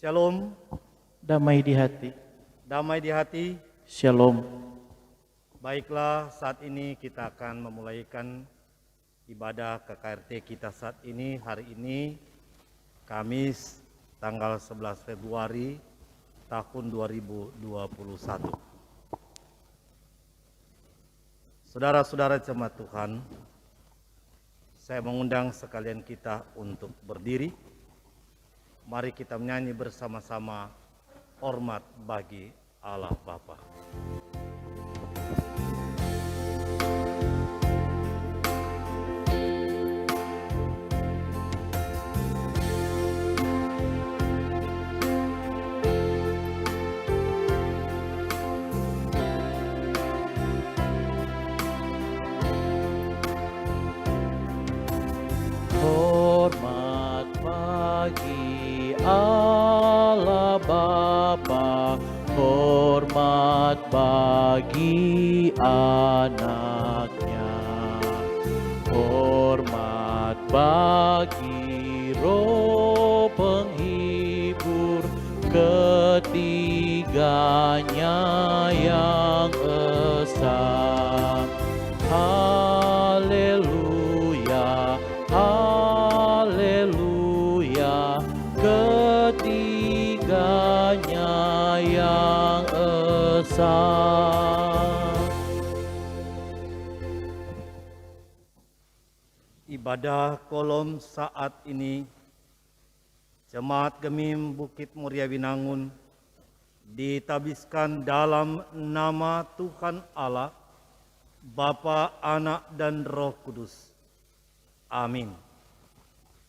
Shalom, damai di hati. damai di hati. Shalom. Baiklah, saat ini kita akan memulaikan ibadah KKRT kita saat ini, hari ini, Kamis, tanggal 11 Februari tahun 2021. Saudara-saudara jemaat Tuhan, saya mengundang sekalian kita untuk berdiri. Mari kita menyanyi bersama-sama hormat bagi Allah Bapa. Hormat bagi Allah Bapa, hormat bagi anaknya, hormat bagi Roh penghibur, ketiganya yang esa. Haleluya, haleluya, ketiganya yang esa. Ibadah kolom saat ini, Jemaat Gemim Bukit Muria Winangun ditabiskan dalam nama Tuhan Allah, Bapa, Anak, dan Roh Kudus. Amin.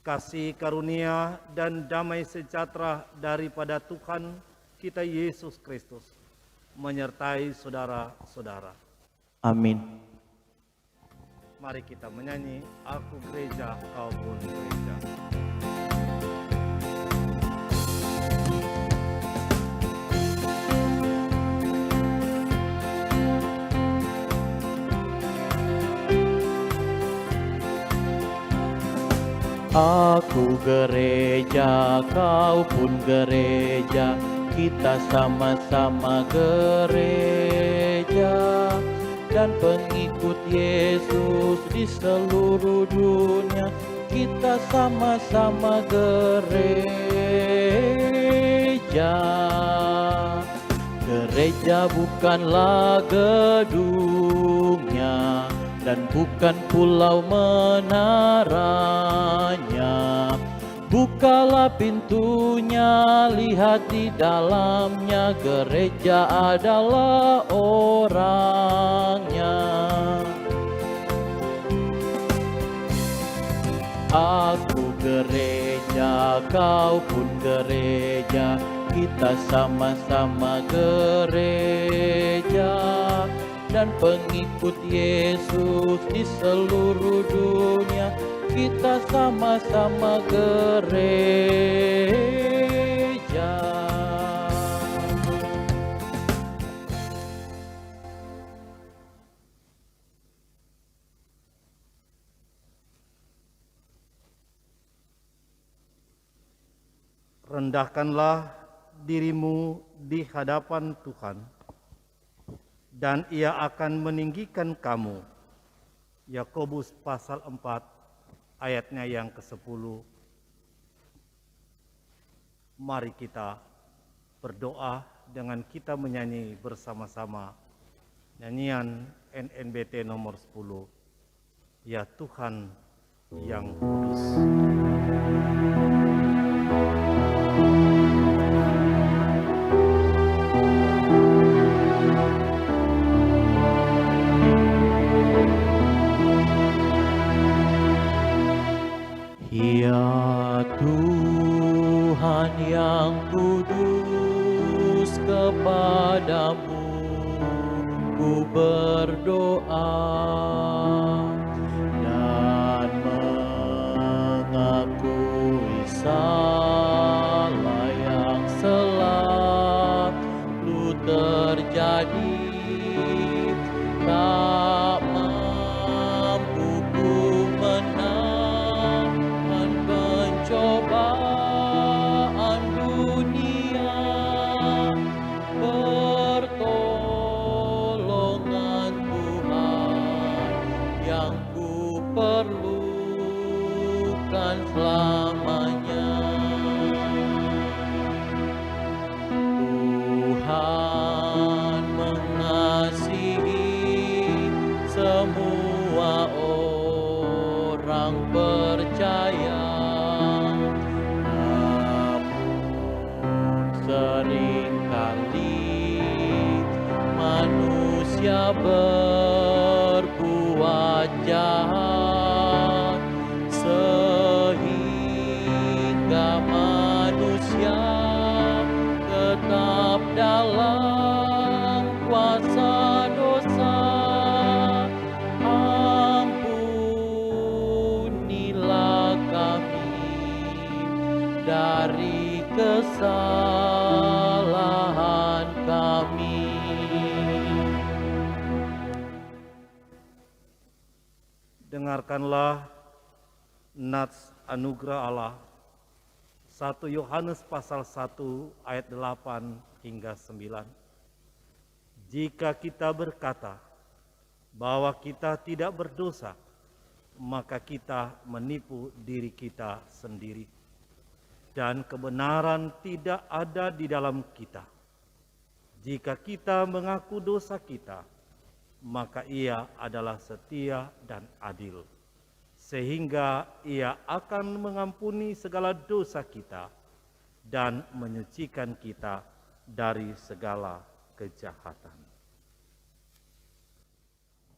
Kasih karunia dan damai sejahtera daripada Tuhan kita Yesus Kristus menyertai saudara-saudara. Amin. Mari kita menyanyi, Aku Gereja, Kau Pun Gereja. Aku gereja, kau pun gereja, kita sama-sama gereja, dan pengikut Yesus di seluruh dunia, kita sama-sama gereja. Gereja bukanlah gedungnya, dan bukan pulau menaranya. Bukalah pintunya, lihat di dalamnya, gereja adalah orangnya. Aku gereja, kau pun gereja, kita sama-sama gereja, dan pengikut Yesus di seluruh dunia, kita sama-sama gereja. Rendahkanlah dirimu di hadapan Tuhan, dan Ia akan meninggikan kamu. Yakobus pasal 4 ayatnya yang ke-10. Mari kita berdoa dengan kita menyanyi bersama-sama nyanyian NNBT nomor 10. Ya Tuhan yang kudus. Ya Tuhan yang kudus, kepadamu ku berdoa dan mengakui salah yang ku perlukan selamanya. Tuhan mengasihi semua orang percaya, namun seringkali manusia berbuat jahat, sehingga manusia tetap dalam kuasa dosa. Ampunilah kami dari kesalahan kami. Dengarkanlah nats anugerah Allah. 1 Yohanes pasal 1 ayat 8 hingga 9. Jika kita berkata bahwa kita tidak berdosa, maka kita menipu diri kita sendiri, dan kebenaran tidak ada di dalam kita. Jika kita mengaku dosa kita, maka Ia adalah setia dan adil, sehingga Ia akan mengampuni segala dosa kita dan menyucikan kita dari segala kejahatan.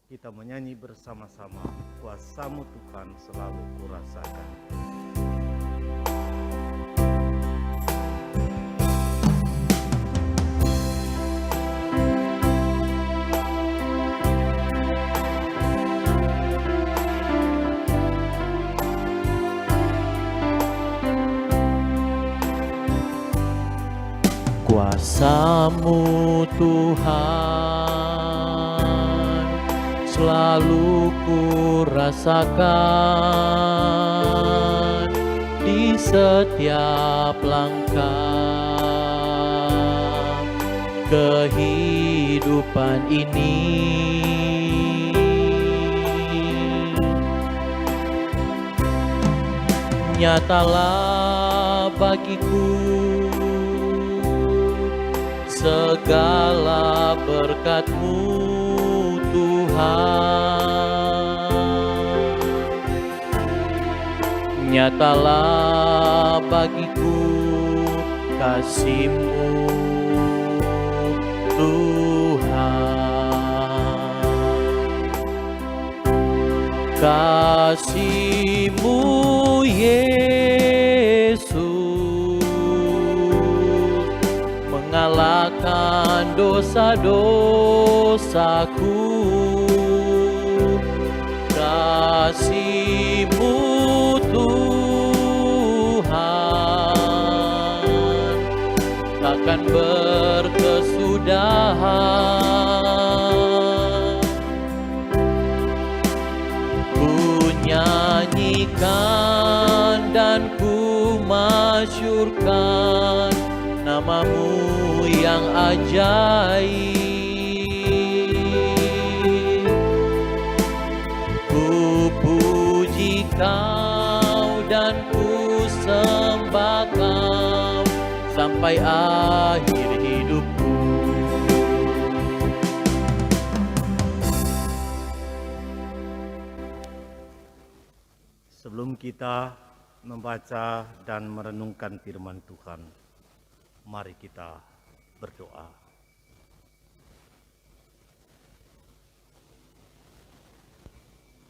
Kita menyanyi bersama-sama, kuasa-Mu Tuhan selalu kurasakan. Kuasa-Mu Tuhan selalu kurasakan di setiap langkah kehidupan ini. Nyatalah bagiku segala berkat-Mu Tuhan. Nyatalah bagiku kasih-Mu Tuhan. Kasih-Mu Yesus mengalahkan dosa-dosaku. Kasih-Mu Tuhan takkan berkesudahan. Ku nyanyikan dan ku masyurkan nama-Mu yang ajaib. Ku puji Kau dan ku sembah Kau sampai akhir hidupku. Sebelum kita membaca dan merenungkan firman Tuhan, mari kita berdoa.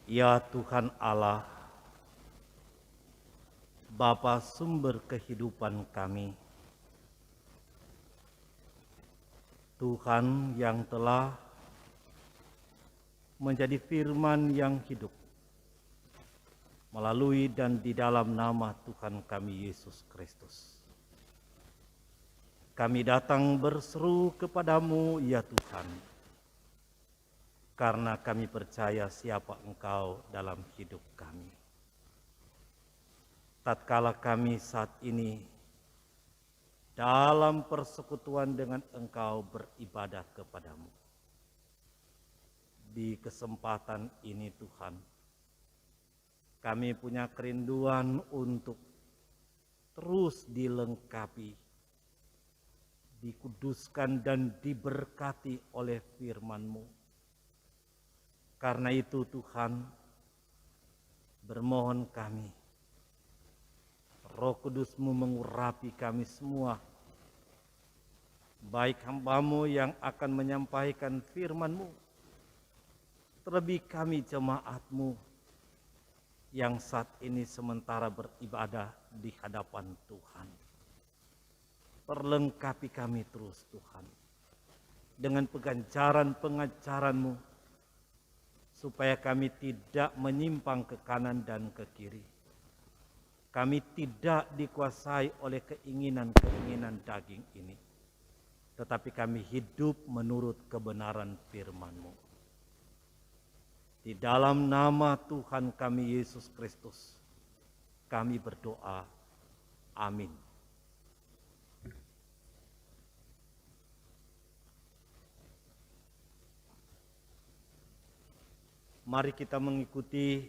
Ya Tuhan Allah, Bapa sumber kehidupan kami, Tuhan yang telah menjadi firman yang hidup melalui dan di dalam nama Tuhan kami Yesus Kristus. Kami datang berseru kepadamu ya Tuhan, karena kami percaya siapa Engkau dalam hidup kami. Tatkala kami saat ini dalam persekutuan dengan Engkau beribadah kepadamu, di kesempatan ini Tuhan. Kami punya kerinduan untuk terus dilengkapi, dikuduskan dan diberkati oleh firman-Mu. Karena itu Tuhan, bermohon kami, Roh Kudus-Mu mengurapi kami semua, baik hamba-Mu yang akan menyampaikan firman-Mu, terlebih kami jemaat-Mu yang saat ini sementara beribadah di hadapan Tuhan. Perlengkapi kami terus Tuhan, dengan pengajaran-pengajaran-Mu, supaya kami tidak menyimpang ke kanan dan ke kiri. Kami tidak dikuasai oleh keinginan-keinginan daging ini, tetapi kami hidup menurut kebenaran firman-Mu. Di dalam nama Tuhan kami Yesus Kristus, kami berdoa. Amin. Mari kita mengikuti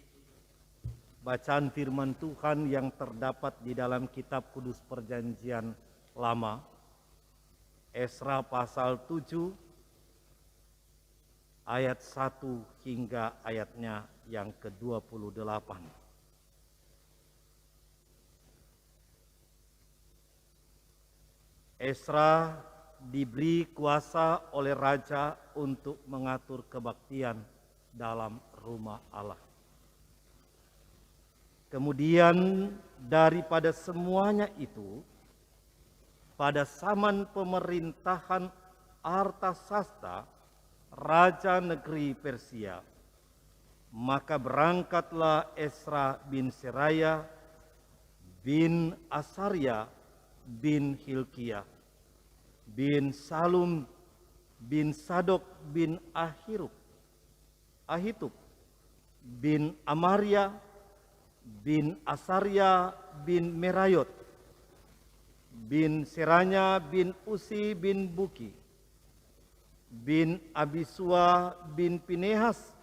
bacaan firman Tuhan yang terdapat di dalam kitab Kudus Perjanjian Lama, Esra pasal 7, ayat 1 hingga ayatnya yang ke-28. Esra diberi kuasa oleh raja untuk mengatur kebaktian dalam rumah Allah. Kemudian daripada semuanya itu, pada zaman pemerintahan Artasasta, raja negeri Persia, maka berangkatlah Esra bin Seraya bin Asaria bin Hilkiah bin Salum bin Sadok bin Ahitub bin Amaria bin Asaria bin Merayot bin Seranya bin Usi bin Buki bin Abisua bin Pinehas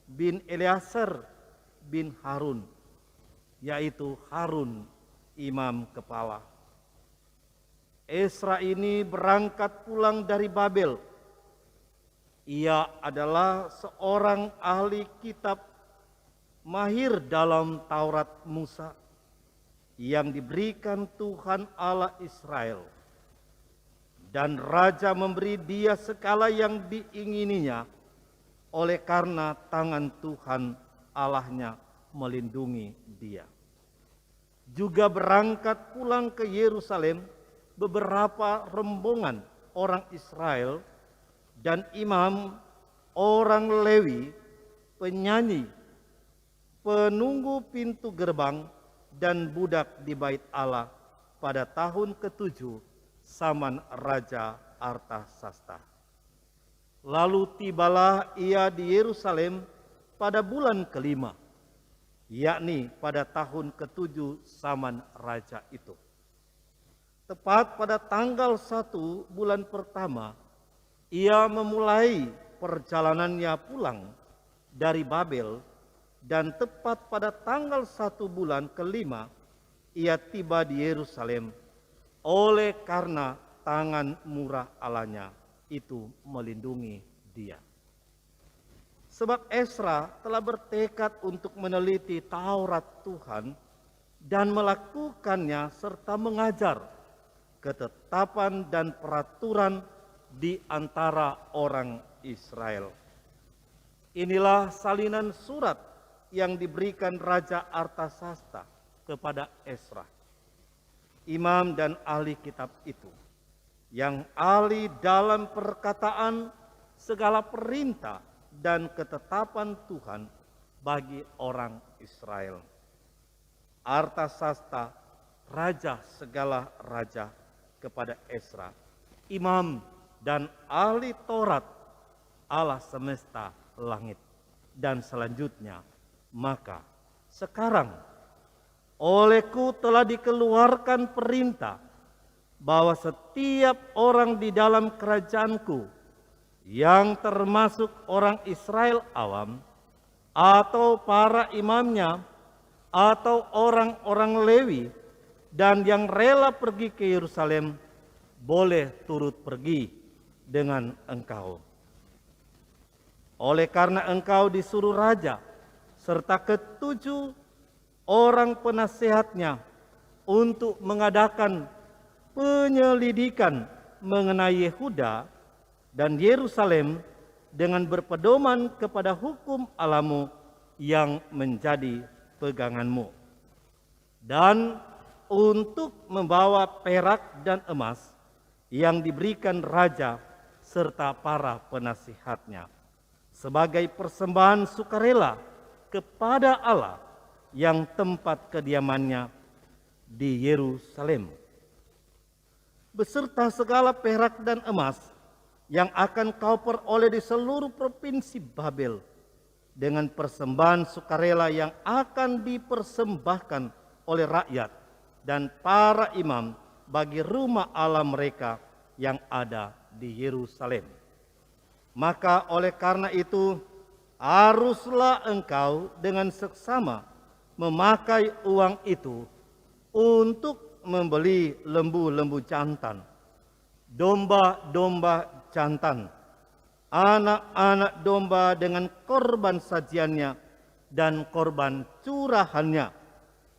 bin Eleazar bin Harun, yaitu Harun imam kepala. Esra ini berangkat pulang dari Babel. Ia adalah seorang ahli kitab, mahir dalam Taurat Musa yang diberikan Tuhan Allah Israel. Dan raja memberi dia segala yang diingininya, oleh karena tangan Tuhan Allahnya melindungi dia. Juga berangkat pulang ke Yerusalem beberapa rombongan orang Israel dan imam, orang Lewi, penyanyi, penunggu pintu gerbang, dan budak di bait Allah pada tahun ke-7 zaman Raja Artasasta. Lalu tibalah ia di Yerusalem pada bulan ke-5, yakni pada tahun ke-7 zaman raja itu. Tepat pada tanggal 1 bulan pertama, ia memulai perjalanannya pulang dari Babel, dan tepat pada tanggal 1 bulan ke-5, ia tiba di Yerusalem, oleh karena tangan murah Allahnya itu melindungi dia. Sebab Esra telah bertekad untuk meneliti Taurat Tuhan dan melakukannya serta mengajar ketetapan dan peraturan di antara orang Israel. Inilah salinan surat yang diberikan Raja Artasasta kepada Esra, imam dan ahli kitab itu, yang ahli dalam perkataan segala perintah dan ketetapan Tuhan bagi orang Israel. Artasasta, raja segala raja, kepada Esra, imam dan ahli Taurat Allah semesta langit. Dan selanjutnya, maka sekarang olehku telah dikeluarkan perintah bahwa setiap orang di dalam kerajaanku yang termasuk orang Israel awam, atau para imamnya, atau orang-orang Lewi, dan yang rela pergi ke Yerusalem, boleh turut pergi dengan engkau. Oleh karena engkau disuruh raja, serta ketujuh orang penasehatnya untuk mengadakan penyelidikan mengenai Yehuda dan Yerusalem dengan berpedoman kepada hukum Allahmu yang menjadi peganganmu. Dan untuk membawa perak dan emas yang diberikan raja serta para penasihatnya sebagai persembahan sukarela kepada Allah yang tempat kediamannya di Yerusalem, beserta segala perak dan emas yang akan kau peroleh di seluruh provinsi Babel, dengan persembahan sukarela yang akan dipersembahkan oleh rakyat dan para imam bagi rumah Allah mereka yang ada di Yerusalem. Maka oleh karena itu, haruslah engkau dengan seksama memakai uang itu untuk membeli lembu-lembu jantan, domba-domba jantan, anak-anak domba dengan korban sajiannya dan korban curahannya,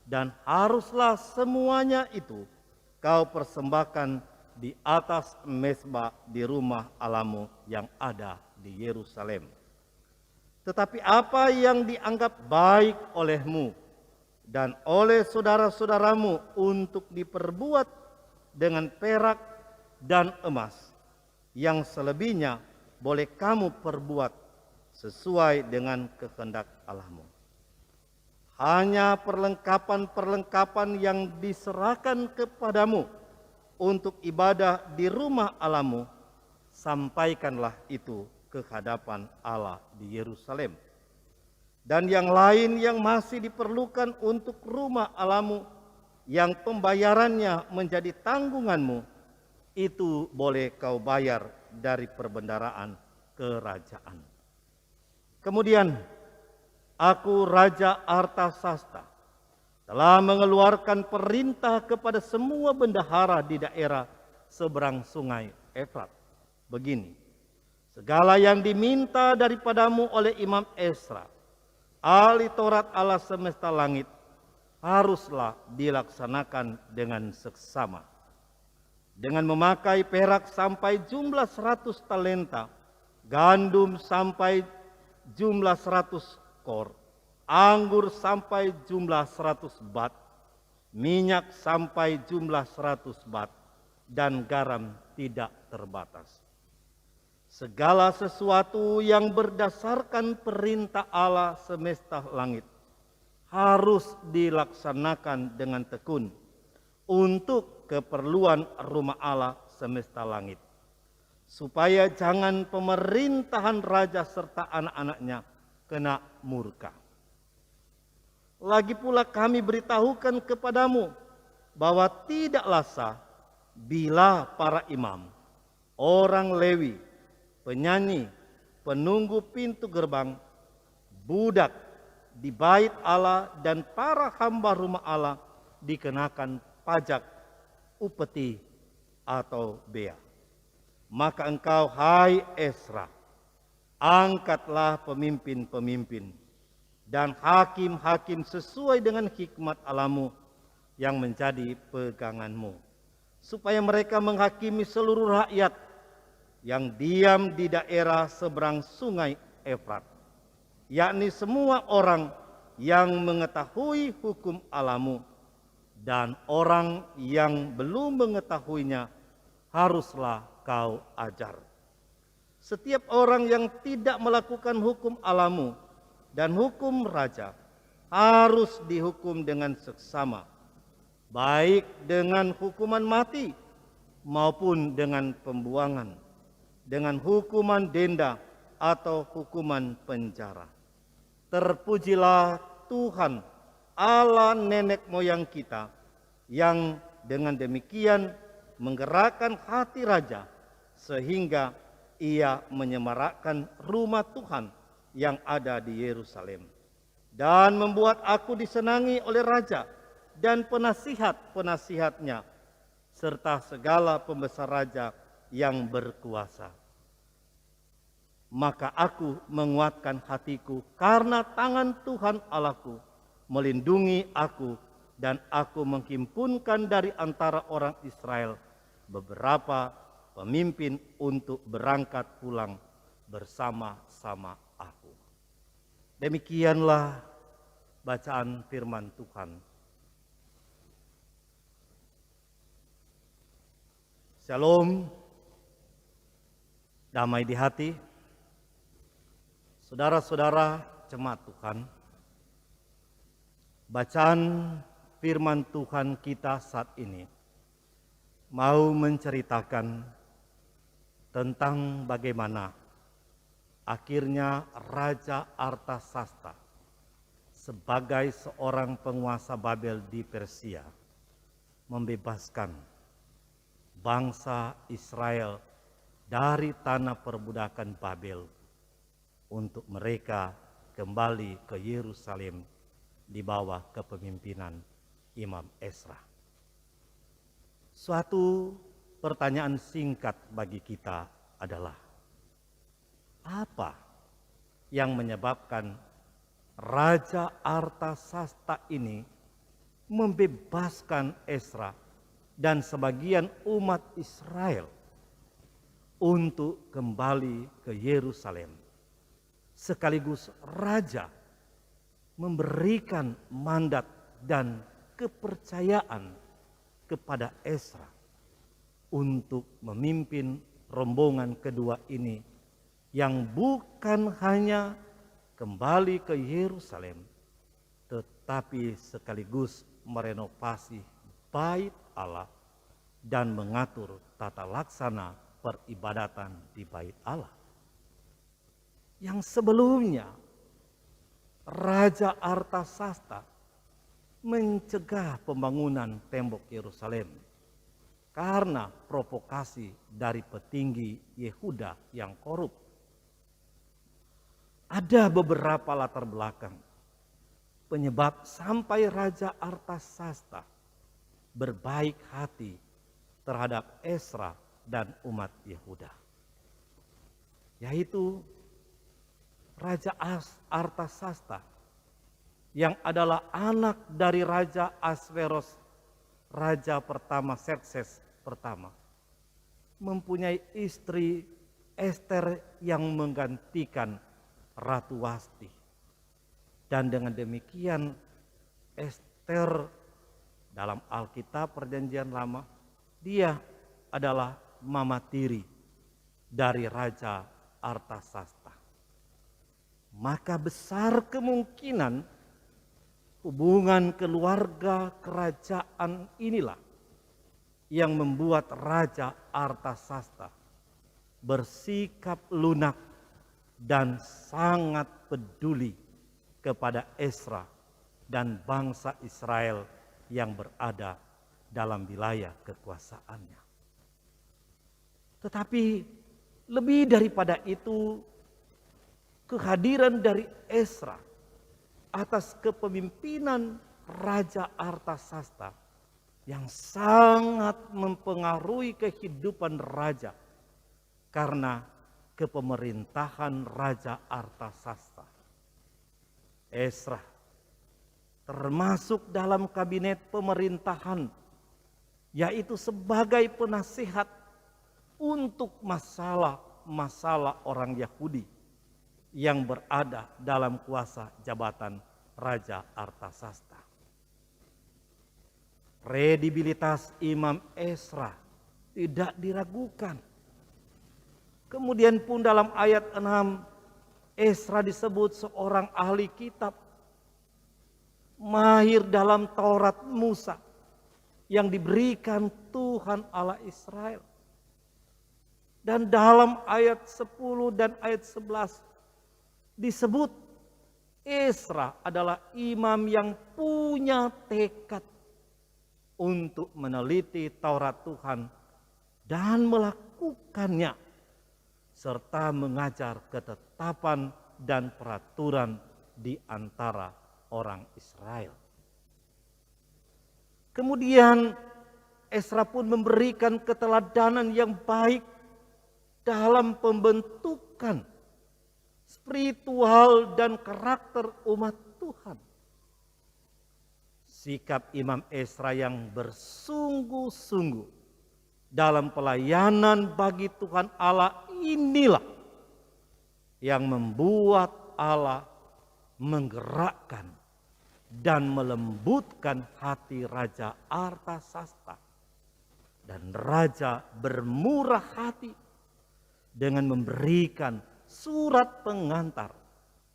dan haruslah semuanya itu kau persembahkan di atas mezbah di rumah Allahmu yang ada di Yerusalem. Tetapi apa yang dianggap baik olehmu dan oleh saudara-saudaramu untuk diperbuat dengan perak dan emas, yang selebihnya boleh kamu perbuat sesuai dengan kehendak Allahmu. Hanya perlengkapan-perlengkapan yang diserahkan kepadamu untuk ibadah di rumah Allahmu, sampaikanlah itu ke hadapan Allah di Yerusalem. Dan yang lain yang masih diperlukan untuk rumah Allahmu, yang pembayarannya menjadi tanggunganmu, itu boleh kau bayar dari perbendaraan kerajaan. Kemudian aku Raja Artasasta telah mengeluarkan perintah kepada semua bendahara di daerah seberang sungai Efrat. Begini, segala yang diminta daripadamu oleh Imam Ezra, ahli Taurat Allah semesta langit, haruslah dilaksanakan dengan seksama. Dengan memakai perak sampai jumlah 100 talenta, gandum sampai jumlah 100 kor, anggur sampai jumlah 100 bat, minyak sampai jumlah 100 bat, dan garam tidak terbatas. Segala sesuatu yang berdasarkan perintah Allah semesta langit harus dilaksanakan dengan tekun untuk keperluan rumah Allah semesta langit, supaya jangan pemerintahan raja serta anak-anaknya kena murka. Lagi pula kami beritahukan kepadamu bahwa tidaklah sah bila para imam, orang Lewi, penyanyi, penunggu pintu gerbang, budak di bait Allah, dan para hamba rumah Allah dikenakan pajak, upeti, atau bea. Maka engkau, hai Ezra, angkatlah pemimpin-pemimpin dan hakim-hakim sesuai dengan hikmat Allahmu yang menjadi peganganmu, supaya mereka menghakimi seluruh rakyat yang diam di daerah seberang sungai Efrat, yakni semua orang yang mengetahui hukum Allahmu, dan orang yang belum mengetahuinya haruslah kau ajar. Setiap orang yang tidak melakukan hukum Allahmu dan hukum raja harus dihukum dengan seksama, baik dengan hukuman mati maupun dengan pembuangan, dengan hukuman denda atau hukuman penjara. Terpujilah Tuhan Allah nenek moyang kita, yang dengan demikian menggerakkan hati raja sehingga ia menyemarakkan rumah Tuhan yang ada di Yerusalem, dan membuat aku disenangi oleh raja dan penasihat-penasihatnya, serta segala pembesar raja yang berkuasa. Maka aku menguatkan hatiku karena tangan Tuhan Allahku melindungi aku, dan aku menghimpunkan dari antara orang Israel beberapa pemimpin untuk berangkat pulang bersama-sama aku. Demikianlah bacaan firman Tuhan. Shalom, damai di hati, saudara-saudara jemaat Tuhan. Bacaan firman Tuhan kita saat ini mau menceritakan tentang bagaimana akhirnya Raja Artasasta sebagai seorang penguasa Babel di Persia membebaskan bangsa Israel dari tanah perbudakan Babel untuk mereka kembali ke Yerusalem di bawah kepemimpinan Imam Ezra. Suatu pertanyaan singkat bagi kita adalah, apa yang menyebabkan Raja Artasasta ini membebaskan Ezra dan sebagian umat Israel untuk kembali ke Yerusalem, sekaligus raja memberikan mandat dan kepercayaan kepada Ezra untuk memimpin rombongan kedua ini yang bukan hanya kembali ke Yerusalem, tetapi sekaligus merenovasi bait Allah dan mengatur tata laksana peribadatan di bait Allah. Yang sebelumnya Raja Artasasta mencegah pembangunan tembok Yerusalem karena provokasi dari petinggi Yehuda yang korup. Ada beberapa latar belakang penyebab sampai Raja Artasasta berbaik hati terhadap Ezra dan umat Yehuda, yaitu Raja Artasasta yang adalah anak dari Raja Asveros, raja pertama Xerxes pertama, mempunyai istri Ester yang menggantikan Ratu Wasti. Dan dengan demikian Ester dalam Alkitab Perjanjian Lama, dia adalah mama tiri dari Raja Artasasta. Maka besar kemungkinan hubungan keluarga kerajaan inilah yang membuat Raja Artasasta bersikap lunak dan sangat peduli kepada Ezra dan bangsa Israel yang berada dalam wilayah kekuasaannya. Tetapi lebih daripada itu, kehadiran dari Ezra atas kepemimpinan Raja Artasasta yang sangat mempengaruhi kehidupan raja karena kepemerintahan Raja Artasasta. Ezra termasuk dalam kabinet pemerintahan, yaitu sebagai penasihat untuk masalah-masalah orang Yahudi yang berada dalam kuasa jabatan Raja Artasasta. Kredibilitas Imam Ezra tidak diragukan. Kemudian pun dalam ayat 6, Ezra disebut seorang ahli kitab, mahir dalam Taurat Musa yang diberikan Tuhan Allah Israel. Dan dalam ayat 10 dan ayat 11 disebut Ezra adalah imam yang punya tekad untuk meneliti Taurat Tuhan dan melakukannya serta mengajar ketetapan dan peraturan di antara orang Israel. Kemudian Ezra pun memberikan keteladanan yang baik dalam pembentukan spiritual dan karakter umat Tuhan. Sikap Imam Ezra yang bersungguh-sungguh dalam pelayanan bagi Tuhan Allah inilah yang membuat Allah menggerakkan dan melembutkan hati Raja Artasasta. Dan Raja bermurah hati dengan memberikan surat pengantar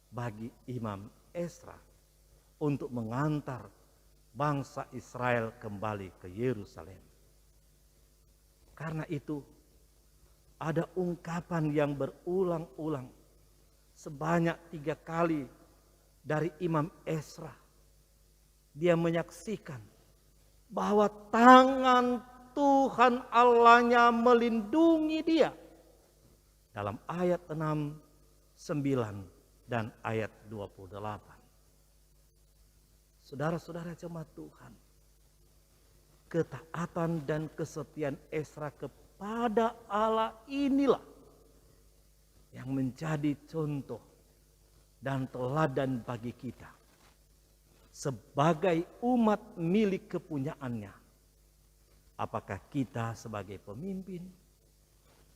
bagi Imam Ezra untuk mengantar bangsa Israel kembali ke Yerusalem. Karena itu ada ungkapan yang berulang-ulang sebanyak 3 kali dari Imam Ezra. Dia menyaksikan bahwa tangan Tuhan Allahnya melindungi dia. Dalam ayat 6, 9, dan ayat 28. Saudara-saudara jemaat Tuhan, ketaatan dan kesetiaan Ezra kepada Allah inilah yang menjadi contoh dan teladan bagi kita sebagai umat milik kepunyaannya. Apakah kita sebagai pemimpin,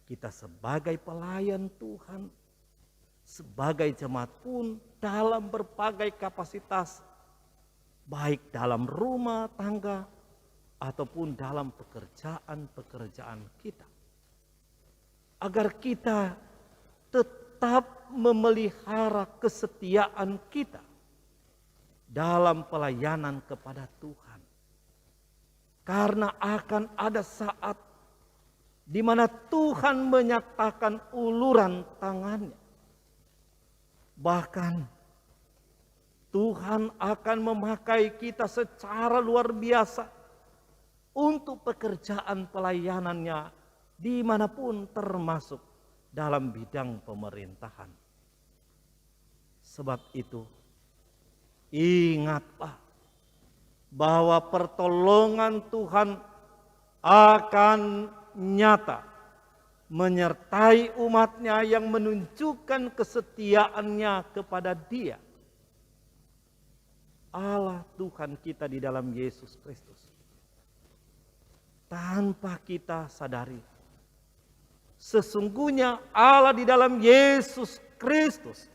kita sebagai pelayan Tuhan, sebagai jemaat pun dalam berbagai kapasitas, baik dalam rumah tangga ataupun dalam pekerjaan-pekerjaan kita. Agar kita tetap memelihara kesetiaan kita dalam pelayanan kepada Tuhan. Karena akan ada saat di mana Tuhan menyatakan uluran tangannya. Bahkan Tuhan akan memakai kita secara luar biasa untuk pekerjaan pelayanannya dimanapun, termasuk dalam bidang pemerintahan. Sebab itu, ingatlah bahwa pertolongan Tuhan akan nyata menyertai umatnya yang menunjukkan kesetiaannya kepada Dia. Allah Tuhan kita di dalam Yesus Kristus. Tanpa kita sadari, sesungguhnya Allah di dalam Yesus Kristus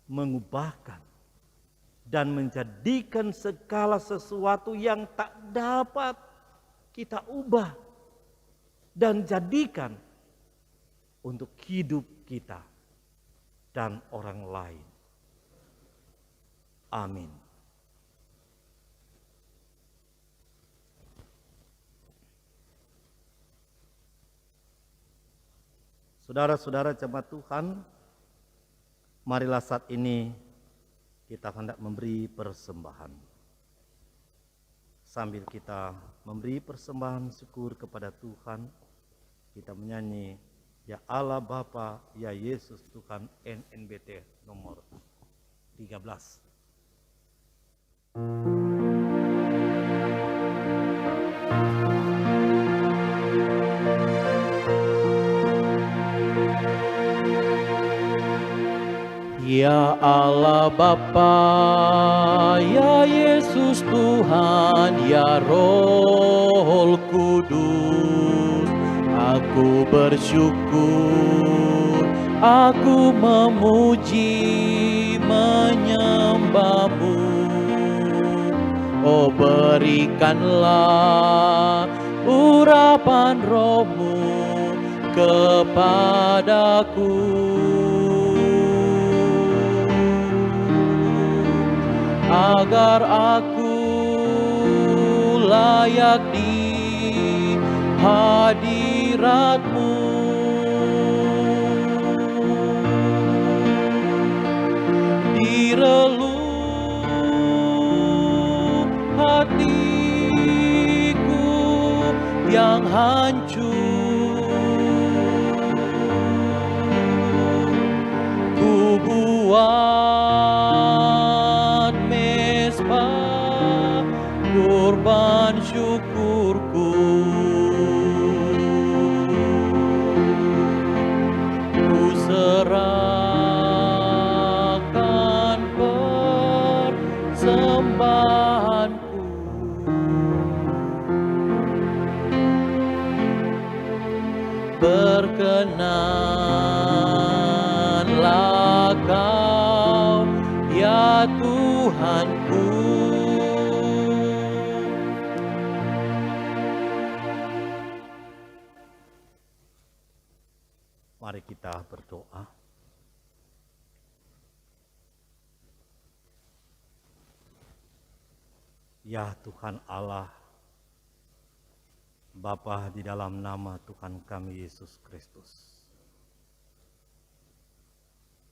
mengubahkan dan menjadikan segala sesuatu yang tak dapat kita ubah dan jadikan untuk hidup kita dan orang lain. Amin. Saudara-saudara jemaat Tuhan, marilah saat ini kita hendak memberi persembahan. Sambil kita memberi persembahan syukur kepada Tuhan, kita menyanyi Ya Allah Bapa, Ya Yesus Tuhan, NNBT nomor 13. Ya Allah Bapa, Ya Yesus Tuhan, Ya Roh Kudus, aku bersyukur, aku memuji, menyembah-Mu. Oh, berikanlah urapan Roh-Mu kepadaku, agar aku layak di hadirat-Mu. Di relung hatiku yang hancur, persembahanku. Berkenanlah Kau, ya Tuhanku. Mari kita berdoa. Ya Tuhan Allah, Bapa, di dalam nama Tuhan kami Yesus Kristus,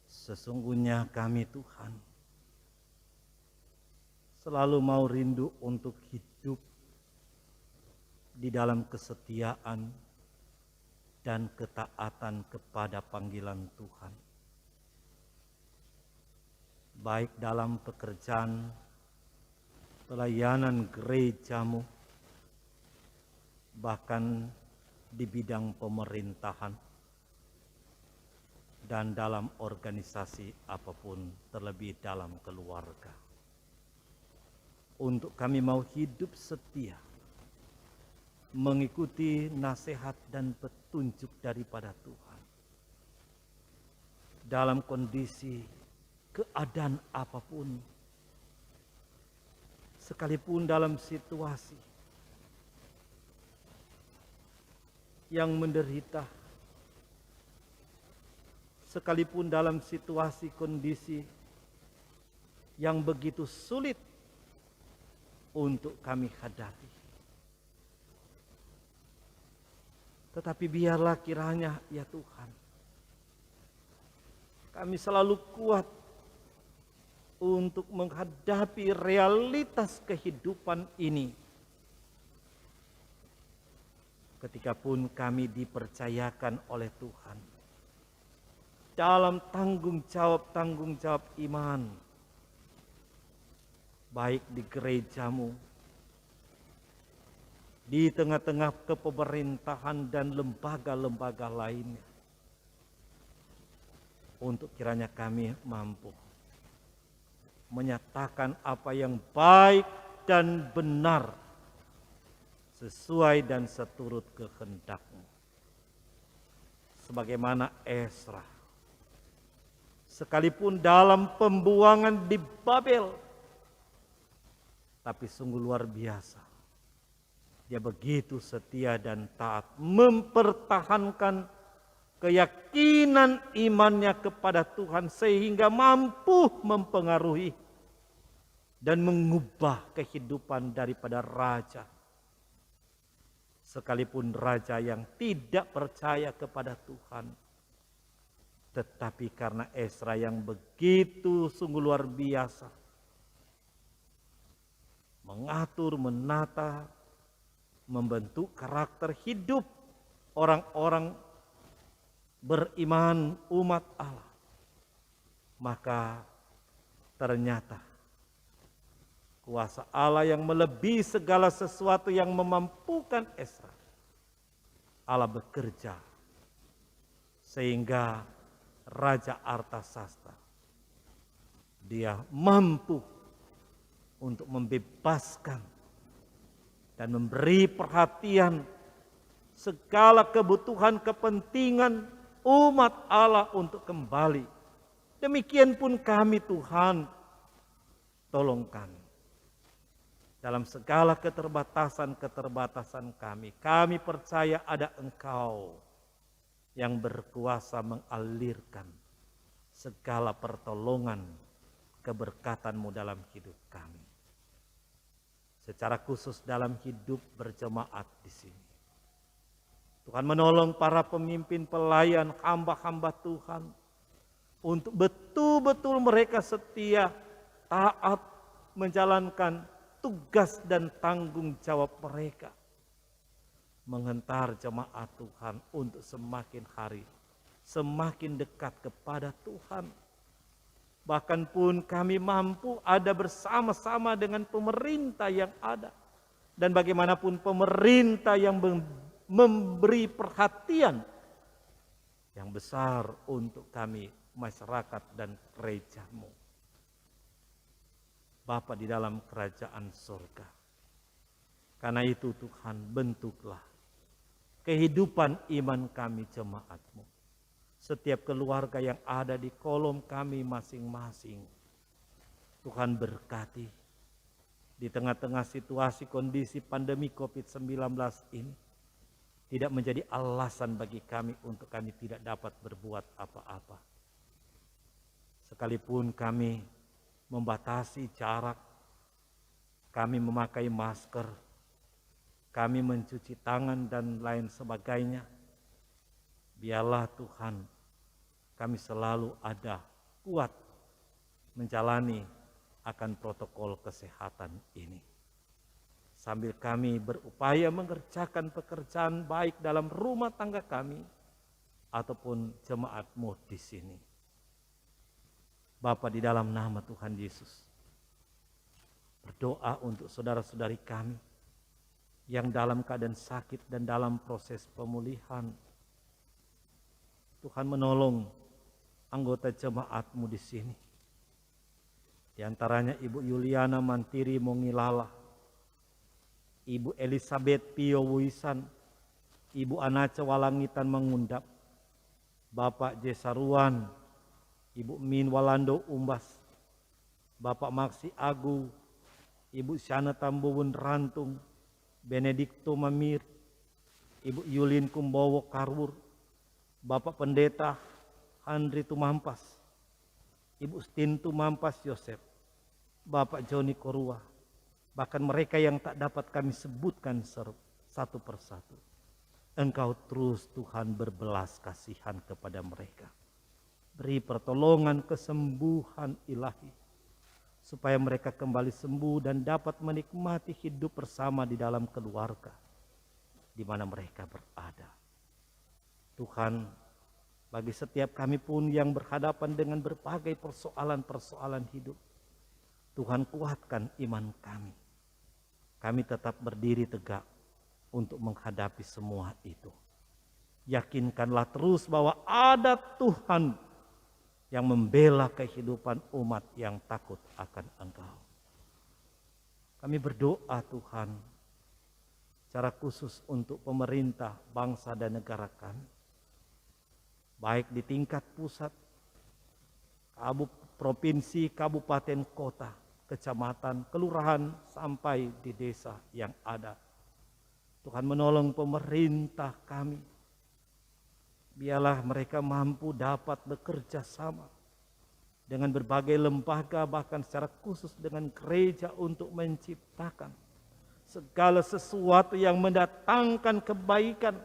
sesungguhnya kami Tuhan selalu mau rindu untuk hidup di dalam kesetiaan dan ketaatan kepada panggilan Tuhan, baik dalam pekerjaan pelayanan gerejamu, bahkan di bidang pemerintahan dan dalam organisasi apapun, terlebih dalam keluarga. Untuk kami mau hidup setia, mengikuti nasihat dan petunjuk daripada Tuhan. Dalam kondisi keadaan apapun, sekalipun dalam situasi yang menderita, sekalipun dalam situasi kondisi yang begitu sulit untuk kami hadapi. Tetapi biarlah kiranya ya Tuhan, kami selalu kuat untuk menghadapi realitas kehidupan ini. Ketika pun kami dipercayakan oleh Tuhan dalam tanggung jawab iman, baik di gerejamu, di tengah-tengah kepemerintahan dan lembaga-lembaga lainnya, untuk kiranya kami mampu menyatakan apa yang baik dan benar sesuai dan seturut kehendak-Mu. Sebagaimana Ezra, sekalipun dalam pembuangan di Babel, tapi sungguh luar biasa. Dia begitu setia dan taat mempertahankan keyakinan imannya kepada Tuhan sehingga mampu mempengaruhi dan mengubah kehidupan daripada raja. Sekalipun raja yang tidak percaya kepada Tuhan, tetapi karena Ezra yang begitu sungguh luar biasa mengatur, menata, membentuk karakter hidup orang-orang beriman umat Allah, maka ternyata kuasa Allah yang melebihi segala sesuatu yang memampukan Ezra, Allah bekerja sehingga Raja Artasasta dia mampu untuk membebaskan dan memberi perhatian segala kebutuhan kepentingan umat Allah untuk kembali. Demikian pun kami Tuhan, tolong kami. Dalam segala keterbatasan kami percaya ada Engkau yang berkuasa mengalirkan segala pertolongan keberkatan-Mu dalam hidup kami. Secara khusus dalam hidup berjemaat di sini. Tuhan menolong para pemimpin pelayan hamba-hamba Tuhan untuk betul-betul mereka setia, taat, menjalankan tugas dan tanggung jawab mereka. Menghentar jemaat Tuhan untuk semakin hari, semakin dekat kepada Tuhan. Bahkan pun kami mampu ada bersama-sama dengan pemerintah yang ada. Dan bagaimanapun pemerintah yang memberi perhatian yang besar untuk kami, masyarakat dan gereja-Mu. Bapa di dalam kerajaan surga. Karena itu Tuhan, bentuklah kehidupan iman kami jemaat-Mu. Setiap keluarga yang ada di kolom kami masing-masing, Tuhan berkati. Di tengah-tengah situasi kondisi pandemi COVID-19 ini, tidak menjadi alasan bagi kami untuk kami tidak dapat berbuat apa-apa. Sekalipun kami membatasi jarak, kami memakai masker, kami mencuci tangan dan lain sebagainya, biarlah Tuhan kami selalu ada kuat menjalani akan protokol kesehatan ini. Sambil kami berupaya mengerjakan pekerjaan baik dalam rumah tangga kami ataupun jemaat-Mu di sini. Bapa, di dalam nama Tuhan Yesus, berdoa untuk saudara-saudari kami yang dalam keadaan sakit dan dalam proses pemulihan. Tuhan menolong anggota jemaat-Mu di sini. Di antaranya Ibu Yuliana Mantiri Mongilala, Ibu Elizabeth Pio Wisan, Ibu Anace Walangitan Mengundap, Bapak Jesaruan, Ibu Min Walando Umbas, Bapak Maksi Agu, Ibu Syana Tambuwun Rantung, Benedikto Mamir, Ibu Yulin Kumbowo Karwur, Bapak Pendeta Andri Tumampas, Ibu Stin Tumampas Yosef, Bapak Joni Korua, bahkan mereka yang tak dapat kami sebutkan satu persatu. Engkau terus Tuhan berbelas kasihan kepada mereka. Beri pertolongan kesembuhan ilahi, supaya mereka kembali sembuh dan dapat menikmati hidup bersama di dalam keluarga, di mana mereka berada. Tuhan, bagi setiap kami pun yang berhadapan dengan berbagai persoalan-persoalan hidup, Tuhan kuatkan iman kami. Kami tetap berdiri tegak untuk menghadapi semua itu. Yakinkanlah terus bahwa ada Tuhan yang membela kehidupan umat yang takut akan Engkau. Kami berdoa Tuhan, secara khusus untuk pemerintah, bangsa dan negara kami. Baik di tingkat pusat, provinsi, kabupaten, kota, kecamatan, kelurahan, sampai di desa yang ada. Tuhan menolong pemerintah kami. Biarlah mereka mampu dapat bekerja sama dengan berbagai lembaga, bahkan secara khusus dengan gereja untuk menciptakan segala sesuatu yang mendatangkan kebaikan,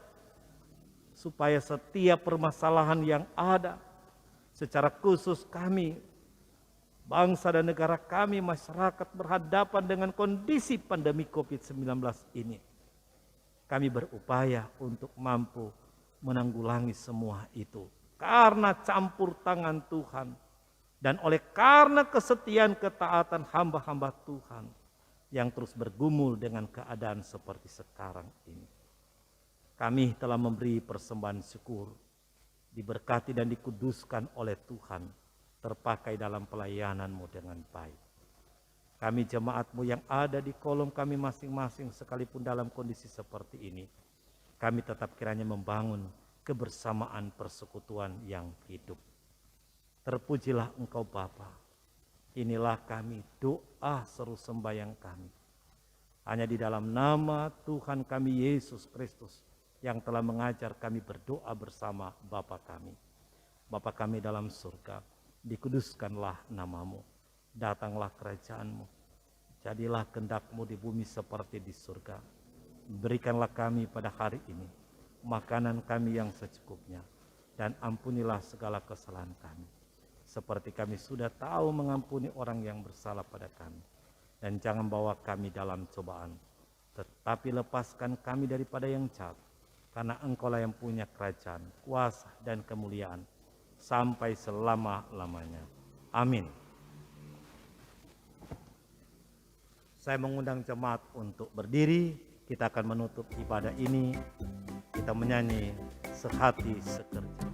supaya setiap permasalahan yang ada, secara khusus kami, bangsa dan negara kami, masyarakat berhadapan dengan kondisi pandemi COVID-19 ini. Kami berupaya untuk mampu menanggulangi semua itu karena campur tangan Tuhan dan oleh karena kesetiaan ketaatan hamba-hamba Tuhan yang terus bergumul dengan keadaan seperti sekarang ini. Kami telah memberi persembahan syukur, diberkati dan dikuduskan oleh Tuhan, terpakai dalam pelayanan-Mu dengan baik. Kami jemaat-Mu yang ada di kolom kami masing-masing, sekalipun dalam kondisi seperti ini, kami tetap kiranya membangun kebersamaan persekutuan yang hidup. Terpujilah Engkau Bapa. Inilah kami, doa seru sembahyang kami. Hanya di dalam nama Tuhan kami Yesus Kristus yang telah mengajar kami berdoa bersama Bapa kami. Bapa kami dalam surga, dikuduskanlah nama-Mu. Datanglah kerajaan-Mu. Jadilah kehendak-Mu di bumi seperti di surga. Berikanlah kami pada hari ini makanan kami yang secukupnya, dan ampunilah segala kesalahan kami, seperti kami sudah tahu mengampuni orang yang bersalah pada kami. Dan jangan bawa kami dalam cobaan, tetapi lepaskan kami daripada yang jahat, karena Engkau-lah yang punya kerajaan, kuasa, dan kemuliaan sampai selama-lamanya. Amin. Saya mengundang jemaat untuk berdiri. Kita akan menutup ibadah ini. Kita menyanyi Sehati Sekerja.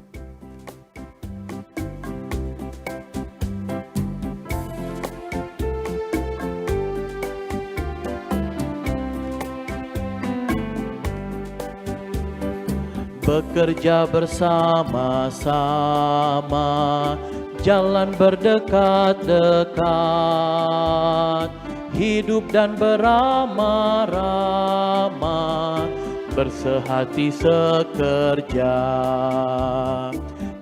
bekerja bersama-sama, jalan berdekat-dekat, hidup dan beramah-ramah, bersehati sekerja.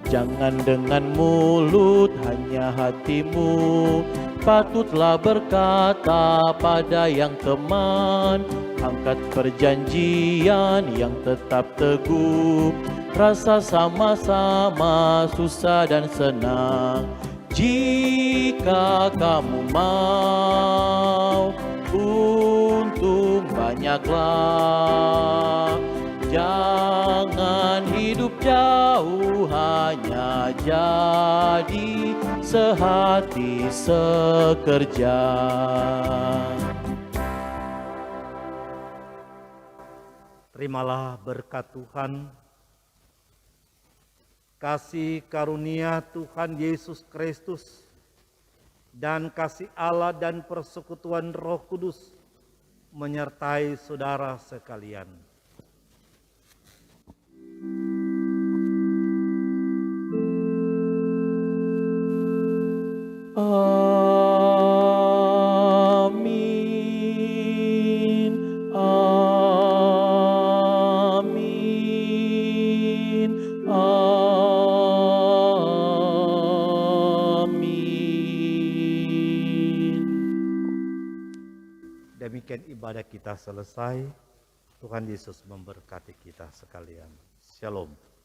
Jangan dengan mulut, hanya hatimu patutlah berkata pada yang teman. Angkat perjanjian yang tetap teguh, rasa sama-sama susah dan senang. Jika kamu mau, untung banyaklah. Jangan hidup jauh, hanya jadi sehati sekerja. Terimalah berkat Tuhan, kasih karunia Tuhan Yesus Kristus, dan kasih Allah dan persekutuan Roh Kudus menyertai saudara sekalian. Amin. Amin. Amin. Demikian ibadah kita selesai. Tuhan Yesus memberkati kita sekalian. Shalom.